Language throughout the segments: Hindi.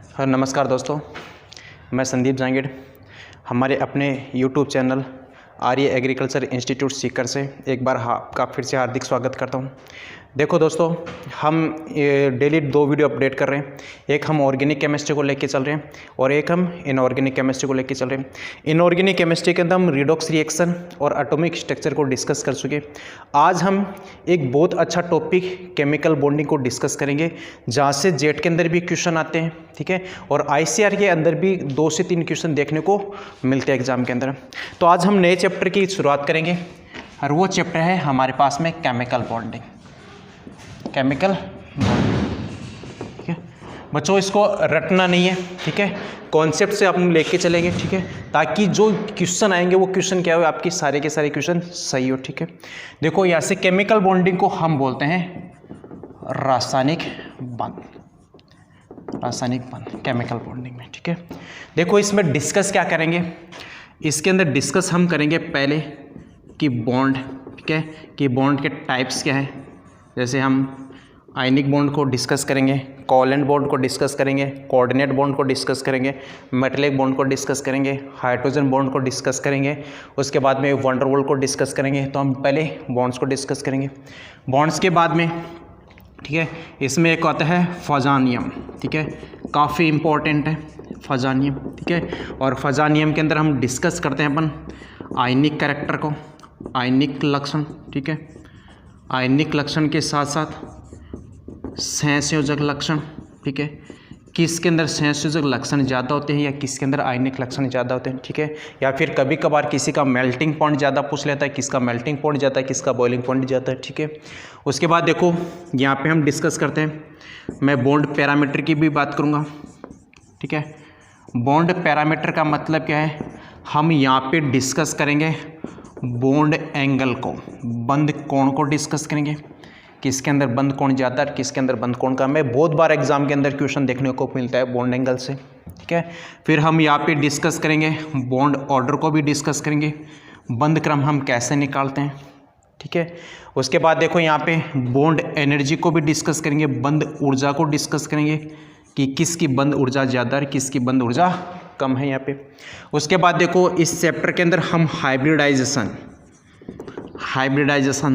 नमस्कार दोस्तों, मैं संदीप जांगीड़ हमारे अपने YouTube चैनल आर्य एग्रीकल्चर इंस्टीट्यूट सीकर से एक बार आपका फिर से हार्दिक स्वागत करता हूं। देखो दोस्तों, हम डेली 2 वीडियो अपडेट कर रहे हैं। एक हम ऑर्गेनिक केमिस्ट्री को लेके चल रहे हैं और एक हम इनऑर्गेनिक केमिस्ट्री को लेके चल रहे हैं। इनऑर्गेनिक केमिस्ट्री के अंदर हम रिडॉक्स रिएक्शन और एटॉमिक स्ट्रक्चर को डिस्कस कर चुके। आज हम एक बहुत अच्छा टॉपिक केमिकल बॉन्डिंग को डिस्कस करेंगे, जहाँ से जेट के अंदर भी क्वेश्चन आते हैं, ठीक है, और ICR के अंदर भी 2 से 3 क्वेश्चन देखने को मिलते हैं एग्जाम के अंदर। तो आज हम नए चैप्टर की शुरुआत करेंगे और वो चैप्टर है हमारे पास में केमिकल बॉन्डिंग। केमिकल बॉन्डिंग, ठीक है बच्चों, इसको रटना नहीं है, ठीक है, कॉन्सेप्ट से हम लेके चलेंगे, ठीक है, ताकि जो क्वेश्चन आएंगे वो क्वेश्चन क्या हो, आपकी सारे के सारे क्वेश्चन सही हो, ठीक है। देखो यहाँ से केमिकल बॉन्डिंग को हम बोलते हैं रासायनिक बंध, रासायनिक बंध केमिकल बॉन्डिंग में, ठीक है। देखो इसमें डिस्कस क्या करेंगे, इसके अंदर डिस्कस हम करेंगे पहले कि बॉन्ड, ठीक है, कि बॉन्ड के टाइप्स क्या है। जैसे हम आयनिक बॉन्ड को डिस्कस करेंगे, कोवैलेंट बॉन्ड को डिस्कस करेंगे, कोऑर्डिनेट बॉन्ड को डिस्कस करेंगे, मेटालिक बॉन्ड को डिस्कस करेंगे, हाइड्रोजन बॉन्ड को डिस्कस करेंगे, उसके बाद में वैन डर वाल्स को डिस्कस करेंगे। तो हम पहले बॉन्ड्स को डिस्कस करेंगे। बॉन्ड्स के बाद में, ठीक है, इसमें एक आता है फजानियम, ठीक है, काफ़ी इम्पोर्टेंट है फजानियम, ठीक है। और फजानियम के अंदर हम डिस्कस करते हैं अपन आयनिक कैरेक्टर को, आयनिक लक्षण, ठीक है, आयनिक लक्षण के साथ साथ सहसंयोजक लक्षण, ठीक है, किसके अंदर सहसंयोजक लक्षण ज़्यादा होते हैं या किसके अंदर आयनिक लक्षण ज़्यादा होते हैं, ठीक है। या फिर कभी कभार किसी का मेल्टिंग पॉइंट ज़्यादा पूछ लेता है, किसका मेल्टिंग पॉइंट ज़्यादा है, किसका बॉइलिंग पॉइंट ज़्यादा है, ठीक है। उसके बाद देखो यहाँ पे हम डिस्कस करते हैं, मैं बॉन्ड पैरामीटर की भी बात करूँगा, ठीक है। बॉन्ड पैरामीटर का मतलब क्या है, हम यहाँ पे डिस्कस करेंगे बॉन्ड एंगल को, बंद कोण को डिस्कस करेंगे, किसके अंदर बंद कोण ज़्यादा है, किसके अंदर बंद कोण कम है। बहुत बार एग्जाम के अंदर क्वेश्चन देखने को मिलता है बॉन्ड एंगल से, ठीक है। फिर हम यहाँ पे डिस्कस करेंगे बॉन्ड ऑर्डर को भी डिस्कस करेंगे, बंद क्रम हम कैसे निकालते हैं, ठीक है। उसके बाद देखो यहाँ पे बॉन्ड एनर्जी को भी डिस्कस करेंगे, बंद ऊर्जा को डिस्कस करेंगे कि किसकी बंद ऊर्जा ज़्यादा है, किसकी बंद ऊर्जा कम है यहाँ पे। उसके बाद देखो इस चैप्टर के अंदर हम हाइब्रिडाइजेशन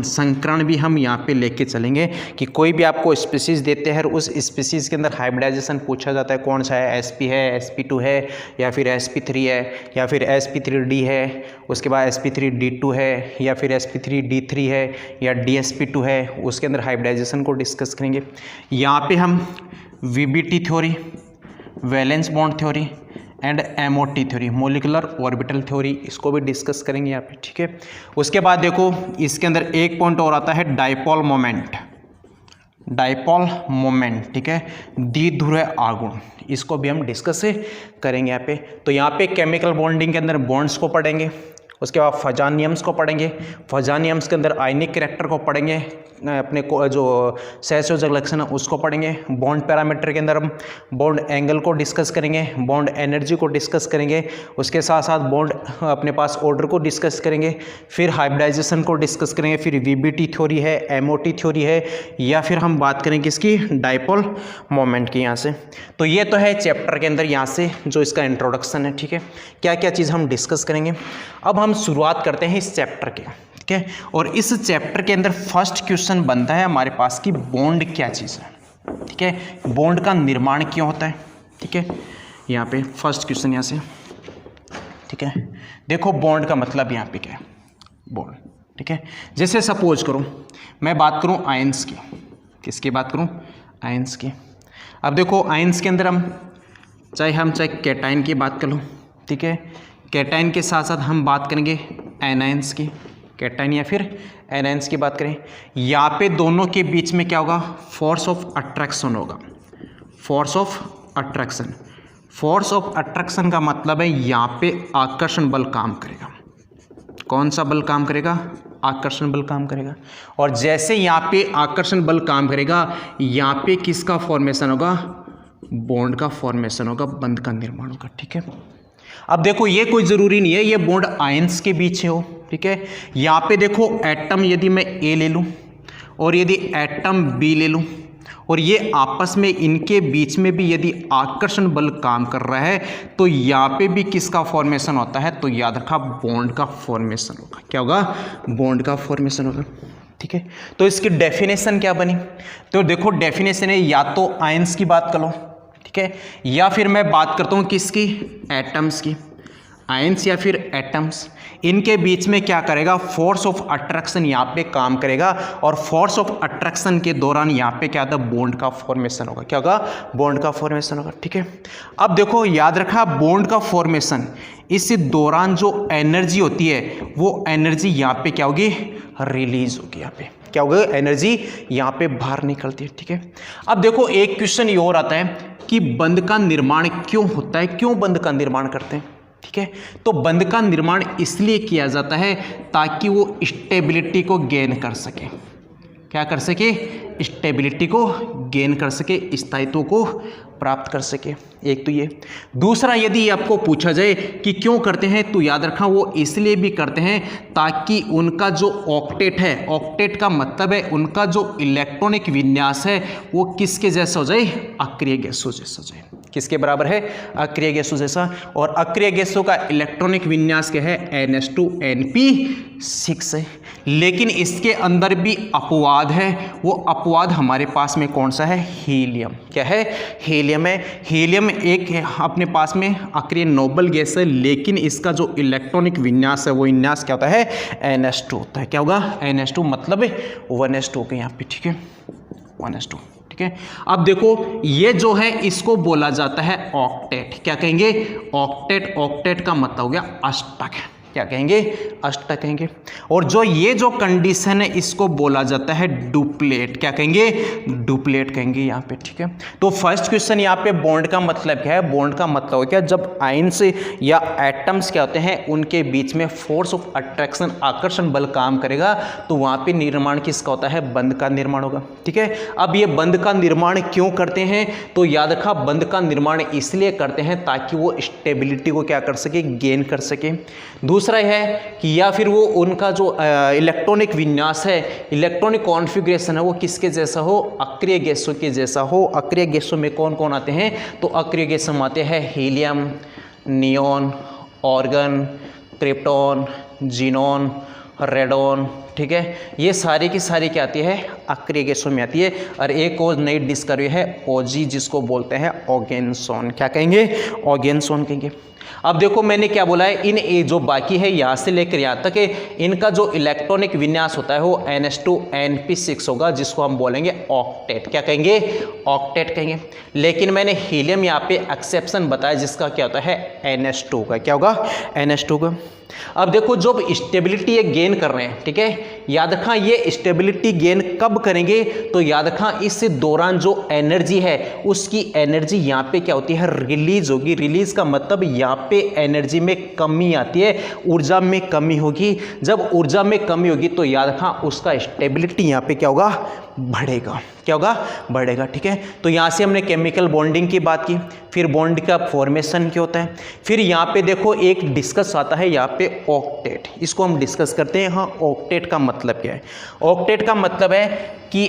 संकरण भी हम यहाँ पे लेके चलेंगे कि कोई भी आपको स्पीसीज देते हैं और उस स्पीसीज के अंदर हाइब्रिडाइजेशन पूछा जाता है, कौन सा है, sp है, sp2 है, या फिर sp3 है, या फिर sp3d है, उसके बाद sp3d2 है, या फिर sp3d3 है, या dsp2 है, उसके अंदर हाइब्रिडाइजेशन को डिस्कस करेंगे। यहाँ पे हम VBT theory, valence bond theory and MOT theory, molecular orbital theory, इसको भी डिस्कस करेंगे यहाँ पे, ठीक है। उसके बाद देखो इसके अंदर एक पॉइंट और आता है डाइपोल मोमेंट, डाइपोल मोमेंट, ठीक है, द्विध्रुवीय आघूर्ण, इसको भी हम डिस्कस करेंगे यहाँ पे। तो यहाँ पे केमिकल बॉन्डिंग के अंदर बॉन्ड्स को पढ़ेंगे, उसके बाद फजानियम्स को पढ़ेंगे, फजानियम्स के अंदर आयनिक कैरेक्टर को पढ़ेंगे, अपने को जो सहसंयोजक लक्षण है उसको पढ़ेंगे। बॉन्ड पैरामीटर के अंदर हम बॉन्ड एंगल को डिस्कस करेंगे, बॉन्ड एनर्जी को डिस्कस करेंगे, उसके साथ साथ बॉन्ड अपने पास ऑर्डर को डिस्कस करेंगे, फिर हाइब्रिडाइजेशन को डिस्कस करेंगे, फिर VBT थ्योरी है, MOT थ्योरी है, या फिर हम बात करेंगे इसकी डाइपोल मोमेंट की यहाँ से। तो ये तो है चैप्टर के अंदर यहाँ से जो इसका इंट्रोडक्शन है, ठीक है, क्या क्या चीज़ हम डिस्कस करेंगे। अब हम शुरुआत करते हैं इस चैप्टर के, ठीक है। और इस चैप्टर के अंदर फर्स्ट क्वेश्चन बनता है हमारे पास कि बॉन्ड क्या चीज़ है, ठीक है, बॉन्ड का निर्माण क्यों होता है, ठीक है। यहाँ पे फर्स्ट क्वेश्चन यहाँ से, ठीक है। देखो बॉन्ड का मतलब यहाँ पे क्या है, बॉन्ड, ठीक है। जैसे सपोज करो मैं बात करूँ आयंस की, किसकी बात करूँ, आयंस की। अब देखो आयंस के अंदर हम चाहे कैटाइन की बात कर लो, ठीक है, कैटाइन के साथ साथ हम बात करेंगे एनायंस की, कैटाइन या फिर एनायंस की बात करें, यहाँ पे दोनों के बीच में क्या होगा, फोर्स ऑफ अट्रैक्शन होगा, force of attraction. Force of attraction का मतलब है यहाँ पे आकर्षण बल काम करेगा। कौन सा बल काम करेगा, आकर्षण बल काम करेगा। और जैसे यहाँ पे आकर्षण बल काम करेगा, यहाँ पे किसका फॉर्मेशन होगा, बॉन्ड का फॉर्मेशन होगा, बंध का निर्माण होगा, ठीक है। अब देखो ये कोई ज़रूरी नहीं है ये बॉन्ड आयंस के बीच हो, ठीक है। यहाँ पे देखो एटम यदि मैं A ले लूँ और यदि एटम B ले लूँ और ये आपस में इनके बीच में भी यदि आकर्षण बल काम कर रहा है तो यहाँ पे भी किसका फॉर्मेशन होता है, तो याद रखा बॉन्ड का फॉर्मेशन होगा। क्या होगा, बॉन्ड का फॉर्मेशन होगा। ठीक है, तो इसकी डेफिनेशन क्या बनी, तो देखो डेफिनेशन है या तो आयंस की बात कर लो, ठीक है, या फिर मैं बात करता हूँ किसकी, एटम्स की। आयंस या फिर एटम्स, इनके बीच में क्या करेगा, फोर्स ऑफ अट्रैक्शन यहाँ पे काम करेगा और फोर्स ऑफ अट्रैक्शन के दौरान यहाँ पे क्या होता है, बॉन्ड का फॉर्मेशन होगा। क्या होगा, बॉन्ड का फॉर्मेशन होगा। ठीक है, अब देखो याद रखा बॉन्ड का फॉर्मेशन, इस दौरान जो एनर्जी होती है वो एनर्जी यहाँ पे क्या होगी, रिलीज होगी। यहाँ पे क्या होगा, एनर्जी यहाँ पे बाहर निकलती है। ठीक है, अब देखो एक क्वेश्चन ये और आता है कि बंध का निर्माण क्यों होता है, क्यों बंध का निर्माण करते हैं। ठीक है, तो बंध का निर्माण इसलिए किया जाता है ताकि वो स्टेबिलिटी को गेन कर सके। क्या कर सके, स्टेबिलिटी को गेन कर सके, स्थायित्व को प्राप्त कर सके। एक तो ये, दूसरा यदि आपको पूछा जाए कि क्यों करते हैं तो याद रखना वो इसलिए भी करते हैं ताकि उनका जो ऑक्टेट है, ऑक्टेट का मतलब है उनका जो इलेक्ट्रॉनिक विन्यास है वो किसके जैसा हो जाए, अक्रिय गैसों जैसा हो जाए। किसके बराबर है, अक्रिय गैसों जैसा। और अक्रिय गैसों का इलेक्ट्रॉनिक विन्यास क्या है, NH2NP6 है। लेकिन इसके अंदर भी अपवाद है, वो अपवाद हमारे पास में कौन सा है, हीलियम। क्या है, हीलियम है। हीलियम एक अपने पास में अक्रिय नोबल गैस है, लेकिन इसका जो इलेक्ट्रॉनिक विन्यास है वो विन्यास क्या होता है, NH2 होता है। क्या होगा, NH2 मतलब 1s2 के यहाँ पे। ठीक है, 1s2। ठीक है, अब देखो ये जो है इसको बोला जाता है ऑक्टेट। क्या कहेंगे, ऑक्टेट। ऑक्टेट का मतलब हो गया अष्टक। क्या कहेंगे, अष्टक कहेंगे। और जो ये जो कंडीशन है इसको बोला जाता है डुप्लेट। क्या कहेंगे, डुप्लेट कहेंगे यहाँ पे। ठीक है, तो फर्स्ट क्वेश्चन यहाँ पे बॉन्ड का मतलब क्या है, बॉन्ड का मतलब है क्या, जब आयंस या एटम्स क्या होते हैं उनके बीच में फोर्स ऑफ अट्रैक्शन, आकर्षण बल काम करेगा तो वहाँ पे निर्माण किसका होता है, बंध का निर्माण होगा। ठीक है, अब ये बंध का निर्माण क्यों करते हैं, तो याद रखा बंध का निर्माण इसलिए करते हैं ताकि वो स्टेबिलिटी को क्या कर सके, गेन कर सके। दूसरा है कि या फिर वो उनका जो इलेक्ट्रॉनिक विन्यास है, इलेक्ट्रॉनिक कॉन्फ़िगरेशन है वो किसके जैसा हो, अक्रिय गैसों के जैसा हो। अक्रिय गैसों में कौन कौन आते हैं, तो अक्रिय गैसों में आते हैं helium, neon, organ, krypton, xenon, radon. ठीक है, ये सारी की सारी क्या आती है, अक्रिय गैसों में आती है। और एक और नई डिस्कवरी है ओजी, जिसको बोलते हैं ऑर्गेनसोन। क्या कहेंगे, ऑर्गेनसोन कहेंगे। अब देखो मैंने क्या बोला है, इन जो बाकी है यहाँ से लेकर यहाँ तक है, इनका जो इलेक्ट्रॉनिक विन्यास होता है वो NH2NP6 होगा, जिसको हम बोलेंगे ऑक्टेट। क्या कहेंगे, ऑक्टेट कहेंगे। लेकिन मैंने हीलियम यहाँ पे एक्सेप्शन बताया, जिसका क्या होता है, NH2 का। क्या होगा, NH2 का। अब देखो जब स्टेबिलिटी ये गेन कर रहे हैं, ठीक है, याद रखा ये स्टेबिलिटी गेन कब करेंगे, तो याद रखा इस दौरान जो एनर्जी है उसकी एनर्जी यहाँ पे क्या होती है, रिलीज होगी। रिलीज का मतलब यहाँ पे एनर्जी में कमी आती है, ऊर्जा में कमी होगी। जब ऊर्जा में कमी होगी तो याद रखा उसका स्टेबिलिटी यहाँ पे क्या होगा, बढ़ेगा। क्या होगा, बढ़ेगा। ठीक है, तो यहाँ से हमने केमिकल बॉन्डिंग की बात की, फिर बॉन्ड का फॉर्मेशन क्या होता है, फिर यहाँ पे देखो एक डिस्कस आता है यहाँ पे ऑक्टेट, इसको हम डिस्कस करते हैं। हाँ, ऑक्टेट का मतलब क्या है, ऑक्टेट का मतलब है कि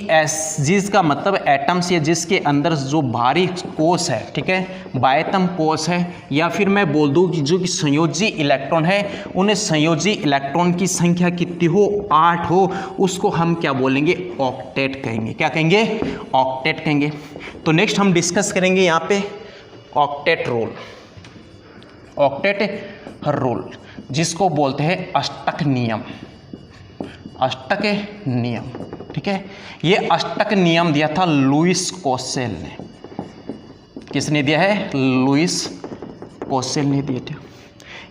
जिस का मतलब एटम्स या जिसके अंदर जो भारी कोष है, ठीक है, बाह्यतम कोष है, या फिर मैं बोल दूँ कि जो कि संयोजी इलेक्ट्रॉन है, उन्हें संयोजी इलेक्ट्रॉन की संख्या कितनी हो, 8 हो, उसको हम क्या बोलेंगे, ऑक्टेट कहेंगे। क्या कहेंगे, ऑक्टेट कहेंगे। तो नेक्स्ट हम डिस्कस करेंगे यहाँ पे ऑक्टेट रोल। ऑक्टेट रोल जिसको बोलते हैं अष्टक नियम। अष्टक नियम, ठीक है, ये अष्टक नियम दिया था लुईस कोसेल ने। किसने दिया है, लुईस कोसेल ने दिया था।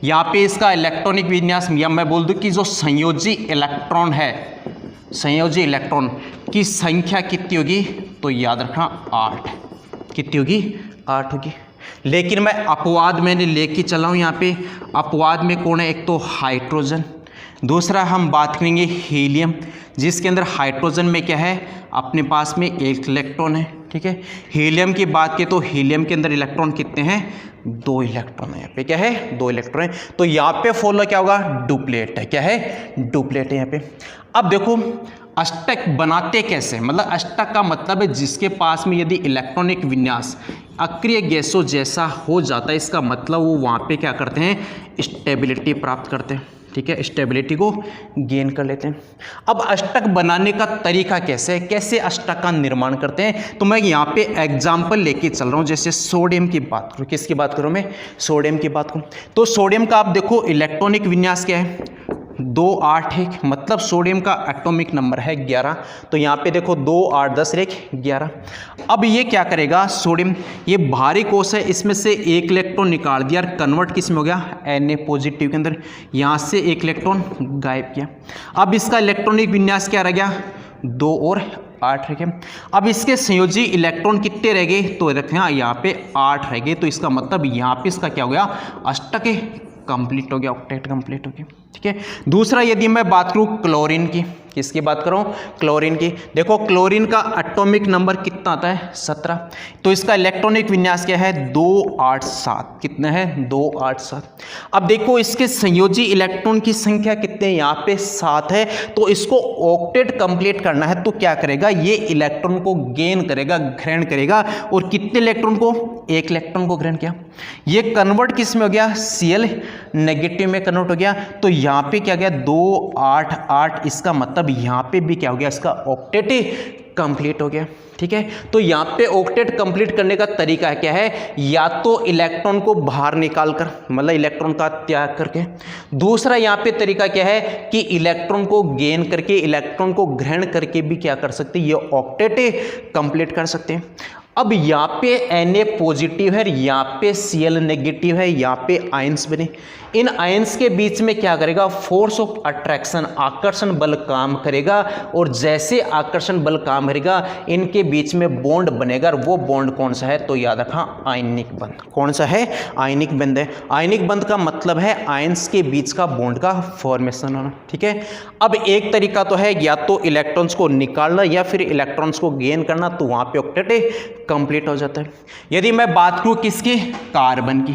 यहाँ पे इसका इलेक्ट्रॉनिक विन्यास, या मैं बोल दूं कि जो संयोजी इलेक्ट्रॉन है, संयोजी इलेक्ट्रॉन की संख्या कितनी होगी, तो याद रखना 8। कितनी होगी, 8 होगी। लेकिन मैं अपवाद मैंने लेके चला हूँ यहाँ पे। अपवाद में कौन है, एक तो हाइड्रोजन, दूसरा हम बात करेंगे हीलियम, जिसके अंदर हाइड्रोजन में क्या है, अपने पास में एक इलेक्ट्रॉन है, ठीक है। हीलियम की बात की तो हीलियम के अंदर इलेक्ट्रॉन कितने हैं, 2 इलेक्ट्रॉन है। यहाँ पे क्या है, 2 इलेक्ट्रॉन है। तो यहाँ पे फॉलो क्या होगा, डुप्लेट है। क्या है, डुप्लेट है यहाँ पे। अब देखो अष्टक बनाते कैसे, मतलब अष्टक का मतलब है जिसके पास में यदि इलेक्ट्रॉनिक विन्यास अक्रिय गैसों जैसा हो जाता है, इसका मतलब वो वहाँ पे क्या करते हैं, स्टेबिलिटी प्राप्त करते हैं। ठीक है, स्टेबिलिटी को गेन कर लेते हैं। अब अष्टक बनाने का तरीका कैसे है, कैसे अष्टक का निर्माण करते हैं, तो मैं यहाँ पे एग्जाम्पल लेके चल रहा हूँ। जैसे सोडियम की बात करूँ, किसकी बात करूँ मैं, सोडियम की बात करूँ। तो सोडियम का आप देखो इलेक्ट्रॉनिक विन्यास क्या है, 2 8 1, मतलब सोडियम का एटॉमिक नंबर है 11। तो यहाँ पे देखो 2 8 10 1 11। अब ये क्या करेगा सोडियम, ये भारी कोश है, इसमें से एक इलेक्ट्रॉन निकाल दिया और कन्वर्ट किस में हो गया, Na पॉजिटिव के अंदर। यहाँ से एक इलेक्ट्रॉन गायब किया। अब इसका इलेक्ट्रॉनिक विन्यास क्या रह गया, 2 और 8 रह गए। अब इसके संयोजी इलेक्ट्रॉन कितने रह गए, तो रखें यहाँ पे 8 रह गए। तो इसका मतलब यहाँ पे इसका क्या हो गया, अष्टक कंप्लीट हो गया, ऑक्टेट कंप्लीट हो गया। ठीक है। दूसरा यदि मैं बात करूं क्लोरीन की, किसकी बात करूं, क्लोरीन की। देखो क्लोरीन का एटॉमिक नंबर कितना आता है, 17। तो इसका इलेक्ट्रॉनिक विन्यास क्या है, 2 8 7। कितना है, 2 8 7। अब देखो इसके संयोजी इलेक्ट्रॉन की संख्या कितने, यहाँ पे 7 है। तो इसको ऑक्टेट कंप्लीट करना है तो क्या करेगा, ये इलेक्ट्रॉन को गेन करेगा, ग्रहण करेगा। और कितने इलेक्ट्रॉन को, एक इलेक्ट्रॉन को ग्रहण किया। ये कन्वर्ट किस में हो गया, Cl नेगेटिव में कन्वर्ट हो गया। तो यहाँ पे क्या गया, 2 8 8। इसका मतलब यहाँ पे भी क्या हो गया, इसका ऑक्टेट कंप्लीट हो गया। ठीक है। तो यहाँ पे ऑक्टेट कंप्लीट करने का तरीका क्या है, या तो इलेक्ट्रॉन को बाहर निकाल कर, मतलब इलेक्ट्रॉन का त्याग करके। दूसरा यहाँ पे तरीका क्या है कि इलेक्ट्रॉन को गेन करके, इलेक्ट्रॉन को ग्रहण करके भी क्या कर सकते हैं, ये ऑक्टेट कंप्लीट कर सकते हैं। अब यहाँ पे Na पॉजिटिव है, यहाँ पे Cl नेगेटिव है, यहाँ पे आयंस बने। इन आयंस के बीच में क्या करेगा, फोर्स ऑफ अट्रैक्शन, आकर्षण बल काम करेगा। और जैसे आकर्षण बल काम करेगा, इनके बीच में बॉन्ड बनेगा। और वो बॉन्ड कौन सा है, तो याद रखा, आयनिक बंध। कौन सा है, आयनिक बंध है। आयनिक बंध का मतलब है आयंस के बीच का बॉन्ड का फॉर्मेशन होना। ठीक है। अब एक तरीका तो है या तो इलेक्ट्रॉन्स को निकालना या फिर इलेक्ट्रॉन्स को गेन करना, तो वहां पे ऑक्टेट कंप्लीट हो जाता है। यदि मैं बात करूं किसकी, कार्बन की,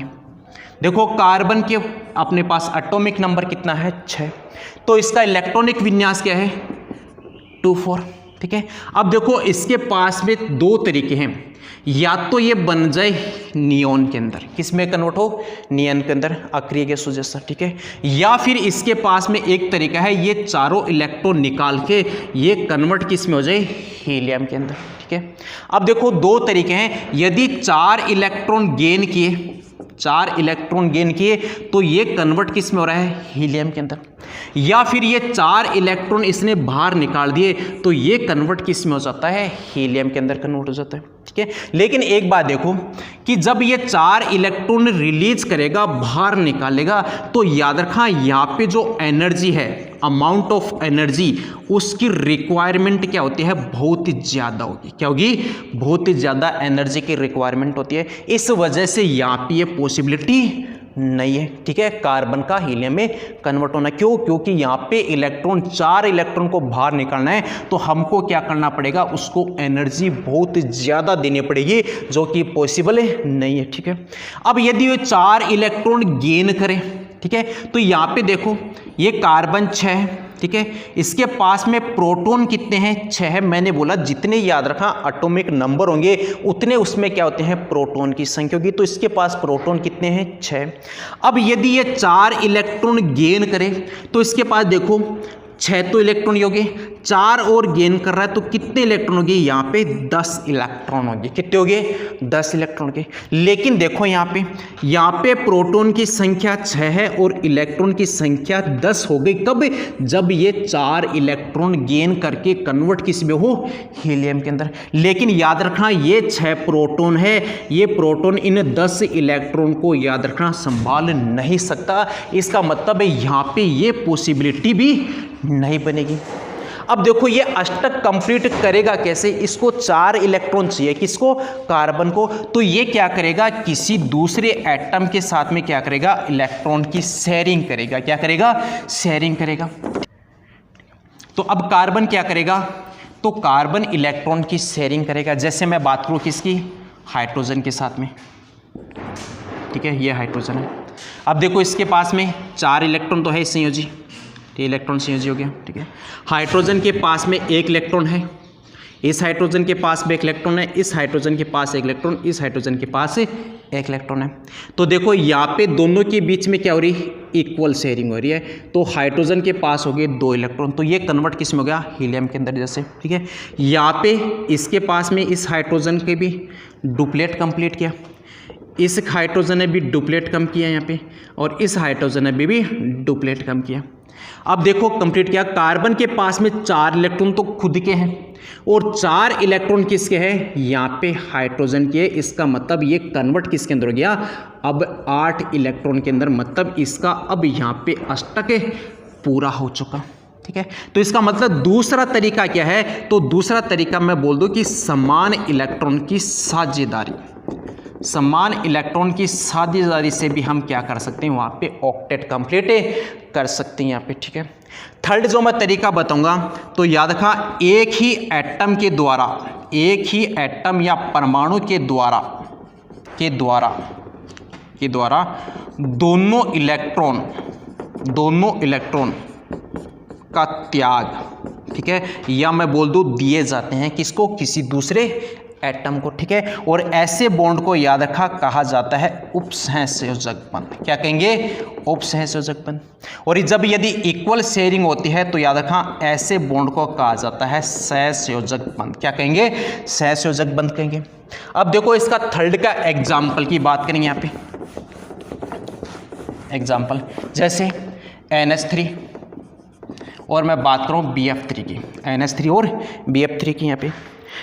देखो कार्बन के अपने पास एटॉमिक नंबर कितना है, 6। तो इसका इलेक्ट्रॉनिक विन्यास क्या है, 2 4। ठीक है। अब देखो इसके पास में 2 तरीके हैं, या तो ये बन जाए नियोन के अंदर, किस में कन्वर्ट हो, नियन के अंदर, अक्रिय गैसों जैसा। ठीक है। या फिर इसके पास में एक तरीका है, ये चारों इलेक्ट्रॉन निकाल के ये कन्वर्ट किस में हो जाए, हीलियम के अंदर। ठीक है। अब देखो 2 तरीके हैं, यदि 4 इलेक्ट्रॉन गेन किए, 4 इलेक्ट्रॉन गेन किए, तो ये कन्वर्ट किस में हो रहा है, हीलियम के अंदर। या फिर ये 4 इलेक्ट्रॉन इसने बाहर निकाल दिए, तो ये कन्वर्ट किस में हो जाता है, हीलियम के अंदर कन्वर्ट हो जाता है। ठीक है। लेकिन एक बात देखो कि जब ये 4 इलेक्ट्रॉन रिलीज करेगा, बाहर निकालेगा, तो याद रखना यहाँ पे जो एनर्जी है, अमाउंट ऑफ एनर्जी, उसकी रिक्वायरमेंट क्या होती है, बहुत ही ज़्यादा होगी। क्या होगी, बहुत ही ज़्यादा एनर्जी की रिक्वायरमेंट होती है। इस वजह से यहाँ पे ये पॉसिबिलिटी नहीं है। ठीक है, कार्बन का हीलियम में कन्वर्ट होना। क्यों, क्योंकि यहाँ पे इलेक्ट्रॉन, 4 इलेक्ट्रॉन को बाहर निकालना है, तो हमको क्या करना पड़ेगा, उसको एनर्जी बहुत ज़्यादा देनी पड़ेगी, जो कि पॉसिबल नहीं है। ठीक है। अब यदि ये 4 इलेक्ट्रॉन गेन करें, ठीक है, तो यहाँ पे देखो ये कार्बन 6 है। ठीक है। इसके पास में प्रोटॉन कितने हैं, 6 है। मैंने बोला जितने याद रखा एटॉमिक नंबर होंगे, उतने उसमें क्या होते हैं, प्रोटॉन की संख्या होगी। तो इसके पास प्रोटॉन कितने हैं, 6। अब यदि ये 4 इलेक्ट्रॉन गेन करे, तो इसके पास देखो 6 तो इलेक्ट्रॉन हो गए, 4 और गेन कर रहा है, तो कितने इलेक्ट्रॉन हो गए, यहाँ पे 10 इलेक्ट्रॉन हो गए। कितने हो गए, 10 इलेक्ट्रॉन के। लेकिन देखो यहाँ पे प्रोटॉन की संख्या 6 है और इलेक्ट्रॉन की संख्या 10 हो गई। कब, जब ये 4 इलेक्ट्रॉन गेन करके कन्वर्ट किस में हो, हीलियम के अंदर। लेकिन याद रखना ये 6 प्रोटॉन है, ये प्रोटॉन इन 10 इलेक्ट्रॉन को याद रखना संभाल नहीं सकता। इसका मतलब है यहाँ पे ये पॉसिबिलिटी भी नहीं बनेगी। अब देखो ये अष्टक कंप्लीट करेगा कैसे, इसको 4 इलेक्ट्रॉन चाहिए, किसको, कार्बन को। तो ये क्या करेगा, किसी दूसरे एटम के साथ में क्या करेगा, इलेक्ट्रॉन की शेयरिंग करेगा। क्या करेगा, शेयरिंग करेगा। तो अब कार्बन क्या करेगा, तो कार्बन इलेक्ट्रॉन की शेयरिंग करेगा। जैसे मैं बात करूँ किसकी, हाइड्रोजन के साथ में, ठीक है, ये हाइड्रोजन है। अब देखो इसके पास में 4 इलेक्ट्रॉन तो है इस संयोजी, ये इलेक्ट्रॉन संयोजी हो गया, ठीक है। हाइड्रोजन के पास में 1 इलेक्ट्रॉन है, इस हाइड्रोजन के पास में 1 इलेक्ट्रॉन है, इस हाइड्रोजन के पास 1 इलेक्ट्रॉन, इस हाइड्रोजन के पास 1 इलेक्ट्रॉन है। तो देखो यहाँ पे दोनों के बीच में क्या हो रही है, इक्वल शेयरिंग हो रही है। तो हाइड्रोजन के पास हो गए 2 इलेक्ट्रॉन, तो ये कन्वर्ट किस में हो गया, हीलियम के अंदर जैसे, ठीक है। यहाँ पे इसके पास में इस हाइड्रोजन के भी डुप्लेट कंप्लीट किया, इस हाइड्रोजन ने भी डुप्लेट कम किया यहाँ पे, और इस हाइड्रोजन ने भी डुप्लेट कम किया। अब देखो कंप्लीट किया, कार्बन के पास में 4 इलेक्ट्रॉन तो खुद के हैं और 4 इलेक्ट्रॉन किसके हैं, यहाँ पे हाइड्रोजन के। इसका मतलब ये कन्वर्ट किसके अंदर हो गया, अब 8 इलेक्ट्रॉन के अंदर, मतलब इसका अब यहाँ पे अष्टक पूरा हो चुका, ठीक है। तो इसका मतलब दूसरा तरीका क्या है, तो दूसरा तरीका मैं बोल दूं कि समान इलेक्ट्रॉन की साझेदारी, समान इलेक्ट्रॉन की साझेदारी से भी हम क्या कर सकते हैं, वहाँ पे ऑक्टेट कंप्लीट कर सकते हैं यहाँ पे, ठीक है। थर्ड जो मैं तरीका बताऊंगा, तो याद रखा, एक ही एटम के द्वारा, एक ही एटम या परमाणु के द्वारा दोनों इलेक्ट्रॉन का त्याग, ठीक है, या मैं बोल दूं दिए जाते हैं किसको, किसी दूसरे एटम को, ठीक है। और ऐसे बॉन्ड को याद रखा कहा जाता है उपसहसंयोजक बंध। क्या कहेंगे, उपसहसंयोजक बंध। और जब यदि इक्वल शेयरिंग होती है तो याद रखा ऐसे बॉन्ड को कहा जाता है सहसंयोजक बंध। क्या कहेंगे, सहसंयोजक बंध कहेंगे। अब देखो इसका थर्ड का एग्जाम्पल की बात करेंगे यहाँ पे, एग्जाम्पल जैसे NH3 और मैं बात करूँ BF3 की, NH3 और BF3 की। यहाँ पे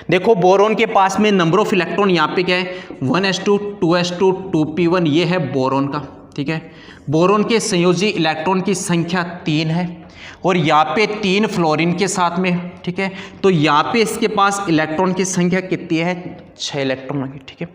देखो बोरोन के पास में नंबर ऑफ इलेक्ट्रॉन यहाँ पे क्या है, 1s2 2s2 2p1, ये है बोरोन का, ठीक है। बोरोन के संयोजी इलेक्ट्रॉन की संख्या 3 है और यहाँ पे 3 फ्लोरीन के साथ में, ठीक है। तो यहाँ पे इसके पास इलेक्ट्रॉन की संख्या कितनी है, 6 इलेक्ट्रॉन की, ठीक है।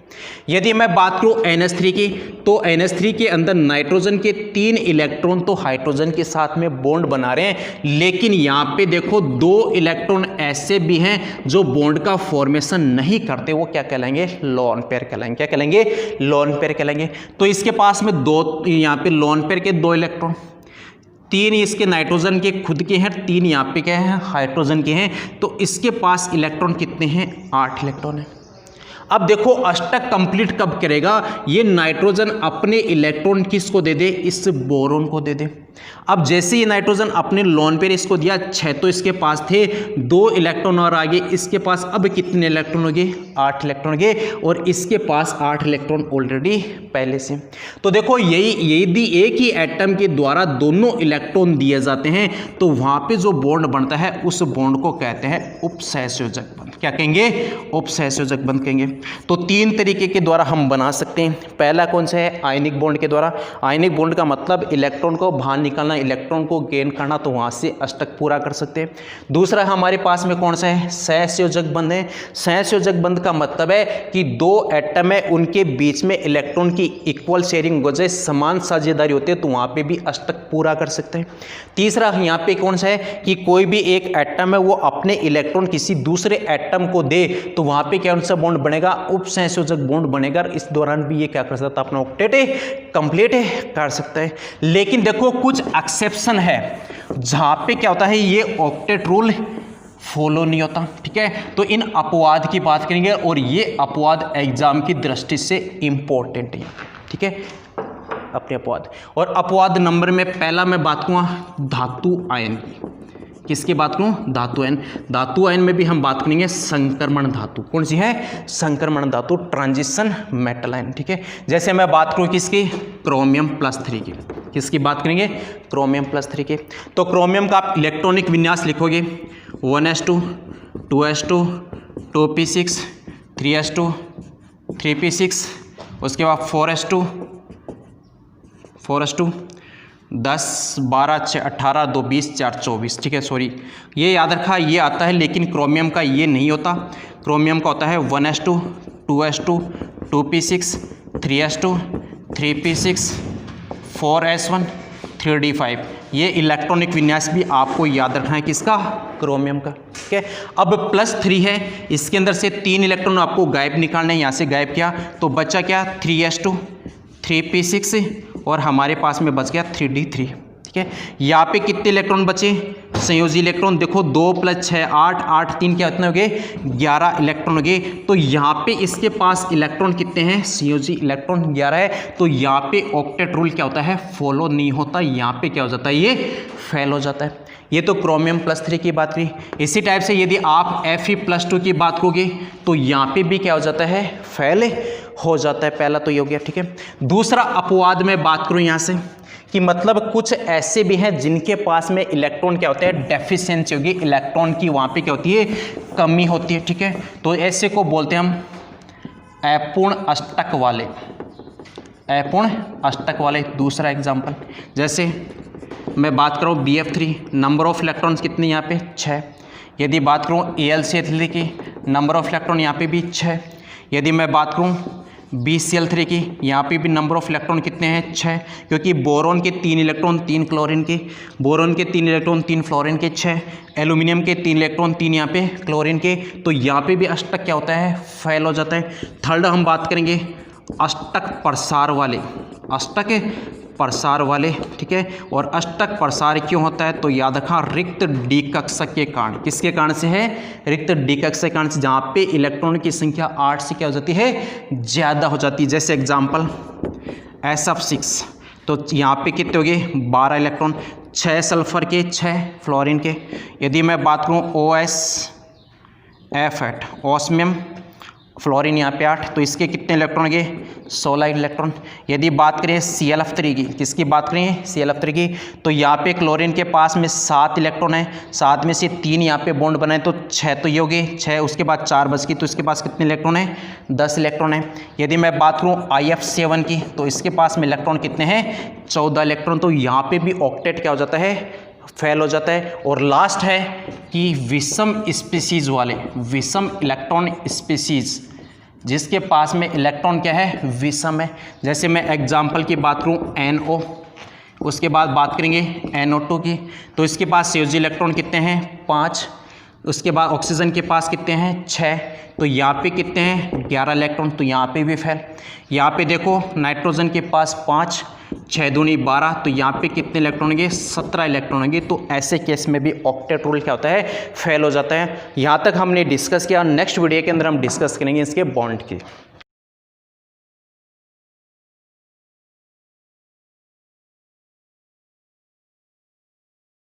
यदि मैं बात करूँ NH3 की, तो NH3 के अंदर नाइट्रोजन के 3 इलेक्ट्रॉन तो हाइड्रोजन के साथ में बॉन्ड बना रहे हैं, लेकिन यहाँ पे देखो 2 इलेक्ट्रॉन ऐसे भी हैं जो बॉन्ड का फॉर्मेशन नहीं करते, वो क्या कहलाएंगे, लोन पेयर कहलाएंगे। क्या कहलाएंगे, लोन पेयर कहलाएंगे। तो इसके पास में 2 यहाँ पे लोन पेयर के 2 इलेक्ट्रॉन, 3 इसके नाइट्रोजन के खुद के हैं, 3 यहाँ पे क्या है, हाइड्रोजन के हैं। तो इसके पास इलेक्ट्रॉन कितने हैं, 8 इलेक्ट्रॉन है। अब देखो अष्टक कंप्लीट कब करेगा, ये नाइट्रोजन अपने इलेक्ट्रॉन किसको दे दे, इस बोरोन को दे दे। अब जैसे ये नाइट्रोजन अपने लोन पेयर इसको दिया 6, तो इसके पास थे 2 इलेक्ट्रॉन और आगे इसके पास अब कितने इलेक्ट्रॉन हो गए, 8 इलेक्ट्रॉन हो गए, और इसके पास 8 इलेक्ट्रॉन ऑलरेडी पहले से। तो देखो यदि एक ही एटम के द्वारा दोनों इलेक्ट्रॉन दिए जाते हैं तो वहां पे जो बॉन्ड बनता है उस बॉन्ड को कहते हैं उपसहसंयोजक बंध। क्या कहेंगे, उपसहसंयोजक बंध कहेंगे। तो 3 तरीके के द्वारा हम बना सकते हैं। पहला कौन सा है, आयनिक बॉन्ड के द्वारा। आयनिक बॉन्ड का मतलब इलेक्ट्रॉन को बाहर निकालना, इलेक्ट्रॉन को गेन करना, तो वहां से अष्टक पूरा कर सकते हैं। दूसरा हमारे पास में कौन सा है, सहसंयोजक बंध है। सहसंयोजक बंध का मतलब है कि 2 एटम है उनके बीच में इलेक्ट्रॉन की इक्वल शेयरिंग हो जाए, समान साझेदारी होती है, तो वहां पे भी अष्टक पूरा कर सकते हैं। तीसरा यहाँ पे कौन सा है कि कोई भी एक एटम है वो अपने इलेक्ट्रॉन किसी दूसरे एटम को दे, तो वहां पे कौन सा बॉन्ड बनेगा, उपसहसंयोजक बॉन्ड बनेगा। इस दौरान भी ये क्या कर सकता है, अपना ऑक्टेट कंप्लीट कर सकता है। लेकिन देखो कुछ एक्सेप्शन है जहां पे क्या होता है, ये ऑक्टेट रूल फॉलो नहीं होता, ठीक है। तो इन अपवाद की बात करेंगे और ये अपवाद एग्जाम की दृष्टि से इंपॉर्टेंट है, ठीक है, अपने अपवाद। और अपवाद नंबर में पहला मैं बात करूँगा धातु आयन की। किसकी बात करूँ, धातु आयन। धातु आयन में भी हम बात करेंगे संक्रमण धातु। कौन सी है, संक्रमण धातु, ट्रांजिशन मेटल आयन, ठीक है। जैसे मैं बात करूँ किसकी, क्रोमियम +3 की। किसकी बात करेंगे, क्रोमियम +3 के। तो क्रोमियम का आप इलेक्ट्रॉनिक विन्यास लिखोगे 1s2 2s2 2p6 3s2 3p6, उसके बाद 4s2 10 12 6 18 2 20 4 24, ठीक है। सॉरी ये याद रखा, ये आता है, लेकिन क्रोमियम का ये नहीं होता। क्रोमियम का होता है 1s2 2s2 2p6 3s2 3p6 4s1 3d5। ये इलेक्ट्रॉनिक विन्यास भी आपको याद रखना है किसका, क्रोमियम का। ठीक है, अब +3 है, इसके अंदर से 3 इलेक्ट्रॉन आपको गायब निकालना है, यहाँ से गायब किया तो बचा क्या 3s2 3p6 और हमारे पास में बच गया 3d3। ठीक है, यहाँ पे कितने इलेक्ट्रॉन बचे, संयोजी इलेक्ट्रॉन देखो 2 + 6 8 8 3 क्या कितने हो गए 11 इलेक्ट्रॉन हो गए। तो यहाँ पे इसके पास इलेक्ट्रॉन कितने हैं, संयोजी इलेक्ट्रॉन 11 है। तो यहाँ पे ऑक्टेट रूल क्या होता है, फॉलो नहीं होता, यहाँ पे क्या हो जाता है, ये फेल हो जाता है। ये तो क्रोमियम +3 की बात करी। इसी टाइप से यदि आप Fe+2 की बात करोगे तो यहाँ पे भी क्या हो जाता है, फेल हो जाता है। पहला तो ये हो गया। ठीक है, दूसरा अपवाद में बात करूँ यहाँ से कि मतलब कुछ ऐसे भी हैं जिनके पास में इलेक्ट्रॉन क्या होता है, डेफिशिएंसी होगी, इलेक्ट्रॉन की वहाँ पे क्या होती है, कमी होती है। ठीक है, तो ऐसे को बोलते हैं हम अपूर्ण अष्टक वाले, अपूर्ण अष्टक वाले। दूसरा एग्जाम्पल जैसे मैं बात करूँ BF3, नंबर ऑफ इलेक्ट्रॉन्स कितने यहाँ पे 6। यदि बात करूँ AlCl3 की नंबर ऑफ इलेक्ट्रॉन यहाँ पे भी 6। यदि मैं बात करूँ BCl3 की, यहाँ पे भी नंबर ऑफ इलेक्ट्रॉन कितने हैं 6, क्योंकि बोरोन के 3 इलेक्ट्रॉन 3 क्लोरीन के, बोरोन के 3 इलेक्ट्रॉन 3 फ्लोरीन के 6, एल्यूमिनियम के 3 इलेक्ट्रॉन 3 यहाँ पे क्लोरीन के। तो यहाँ पे भी अष्टक क्या होता है, फेल हो जाता है। थर्ड हम बात करेंगे अष्टक प्रसार वाले, अष्टक प्रसार वाले। ठीक है, और अष्टक प्रसार क्यों होता है, तो याद रखा रिक्त डी कक्षक के कारण। किसके कारण से है, रिक्त डी कक्षक के कारण से, जहाँ पे इलेक्ट्रॉन की संख्या 8 से क्या हो जाती है, ज़्यादा हो जाती है। जैसे एग्जाम्पल SF6, तो यहाँ पे कितने हो गए 12 इलेक्ट्रॉन, 6 सल्फर के 6 फ्लोरीन के। यदि मैं बात करूँ OSF8, ऑस्मियम फ्लोरीन यहाँ पे 8, तो इसके कितने इलेक्ट्रॉन गए 16 इलेक्ट्रॉन। यदि बात करें ClF3 की, किसकी बात करें ClF3 की, तो यहाँ पे क्लोरीन के पास में 7 इलेक्ट्रॉन है, 7 में से 3 यहाँ पे बॉन्ड बनाए तो 6 तो ये हो गए 6, उसके बाद 4 बच गई, तो इसके पास कितने इलेक्ट्रॉन है 10 इलेक्ट्रॉन है। यदि मैं बात करूँ IF7 की, तो इसके पास में इलेक्ट्रॉन कितने हैं 14 इलेक्ट्रॉन। तो यहाँ पे भी ऑक्टेट क्या हो जाता है, फेल हो जाता है। और लास्ट है कि विषम स्पीसीज वाले, विषम इलेक्ट्रॉन स्पीसीज जिसके पास में इलेक्ट्रॉन क्या है, विषम है। जैसे मैं एग्जाम्पल की बात करूं NO, उसके बाद बात करेंगे NO2 की, तो इसके पास संयोजी इलेक्ट्रॉन कितने हैं 5, उसके बाद ऑक्सीजन के पास कितने हैं 6, तो यहाँ पे कितने हैं 11 इलेक्ट्रॉन, तो यहाँ पे भी फेल। यहाँ पे देखो नाइट्रोजन के पास 5, 6 दूनी 12, तो यहाँ पे कितने इलेक्ट्रॉन होंगे 17 इलेक्ट्रॉन होंगे। तो ऐसे केस में भी ऑक्टेट रूल क्या होता है, फेल हो जाता है। यहाँ तक हमने डिस्कस किया। नेक्स्ट वीडियो के अंदर हम डिस्कस करेंगे इसके बॉन्ड की।